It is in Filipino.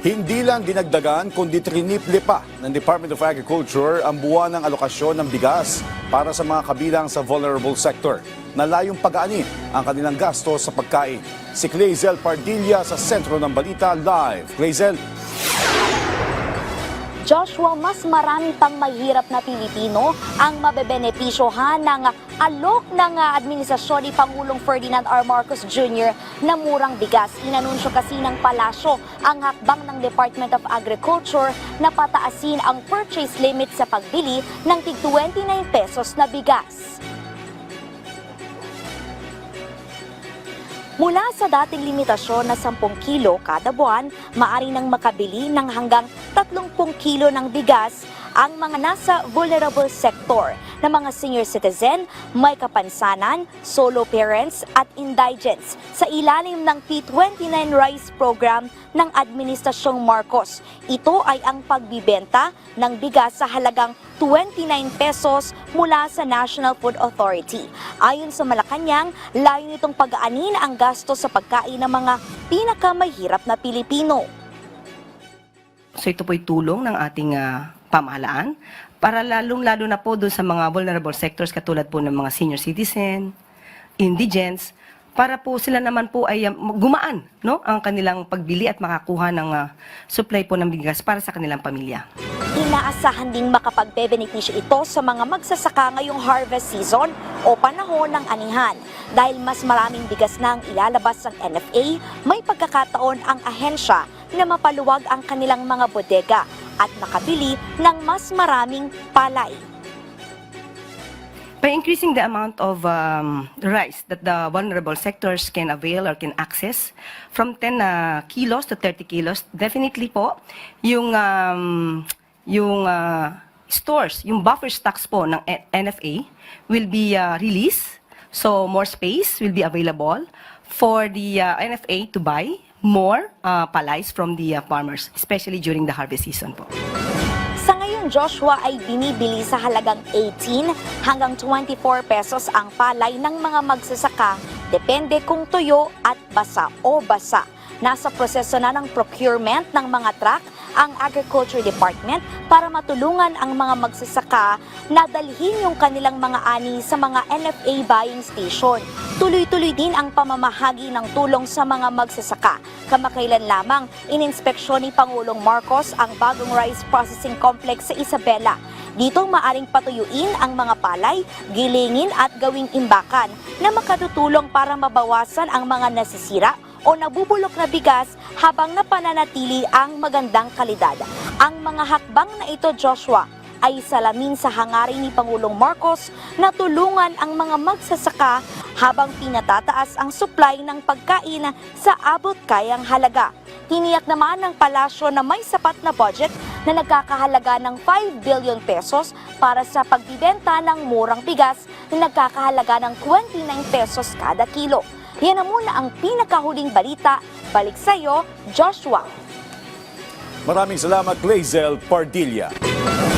Hindi lang dinagdagan kundi triniple pa ng Department of Agriculture ang buwan ng alokasyon ng bigas para sa mga kabilang sa vulnerable sector na layong pag-aani ang kanilang gasto sa pagkain. Si Clazel Pardilla sa sentro ng balita live. Clazel. Joshua, mas marami pang mahirap na Pilipino ang mabebenepisyohan ng alok ng administrasyon ni Pangulong Ferdinand R. Marcos Jr. na murang bigas. Inanunsyo kasi ng palasyo ang hakbang ng Department of Agriculture na pataasin ang purchase limit sa pagbili ng tig 29 pesos na bigas. Mula sa dating limitasyon na 10 kilo kada buwan, maaari nang makabili ng hanggang 30 kilo ng bigas ang mga nasa vulnerable sector na mga senior citizen, may kapansanan, solo parents at indigents sa ilalim ng P29 Rice Program ng Administrasyong Marcos. Ito ay ang pagbibenta ng bigas sa halagang 29 pesos mula sa National Food Authority. Ayon sa Malacanang, layo nitong pag-aanin ang gasto sa pagkain ng mga pinakamahirap na Pilipino. So ito po'y tulong ng ating pamahalaan para lalong-lalo na po doon sa mga vulnerable sectors katulad po ng mga senior citizen, indigents, para po sila naman po ay gumaan, no, ang kanilang pagbili at makakuha ng supply po ng bigas para sa kanilang pamilya. Inaasahan ding makapagbebenepisyo ito sa mga magsasaka ngayong harvest season o panahon ng anihan. Dahil mas maraming bigas na ang ilalabas ng NFA, may pagkakataon ang ahensya na mapaluwag ang kanilang mga bodega at makabili ng mas maraming palay. By increasing the amount of rice that the vulnerable sectors can avail or can access from 10 kilos to 30 kilos, definitely po yung stores, yung buffer stocks po ng NFA will be released. So more space will be available for the NFA to buy more palays from the farmers, especially during the harvest season po. Sa ngayon, Joshua, ay binibili sa halagang 18 hanggang 24 pesos ang palay ng mga magsasaka, depende kung tuyo at basa o basa. Nasa proseso na ng procurement ng mga truck ang Agriculture Department para matulungan ang mga magsasaka na dalhin yung kanilang mga ani sa mga NFA buying station. Tuloy-tuloy din ang pamamahagi ng tulong sa mga magsasaka. Kamakailan lamang, ininspeksyon ni Pangulong Marcos ang bagong rice processing complex sa Isabela. Dito maaring patuyuin ang mga palay, gilingin at gawing imbakan na makatutulong para mabawasan ang mga nasisira o nabubulok na bigas habang napananatili ang magandang kalidad. Ang mga hakbang na ito, Joshua, ay salamin sa hangarin ni Pangulong Marcos na tulungan ang mga magsasaka habang pinatataas ang supply ng pagkain sa abot kayang halaga. Tiniyak naman ng palasyo na may sapat na budget na nagkakahalaga ng 5 billion pesos para sa pagbibenta ng murang bigas na nagkakahalaga ng 29 pesos kada kilo. Yan na muna ang pinakahuling balita. Balik sa iyo, Joshua. Maraming salamat, Clazel Pardilla.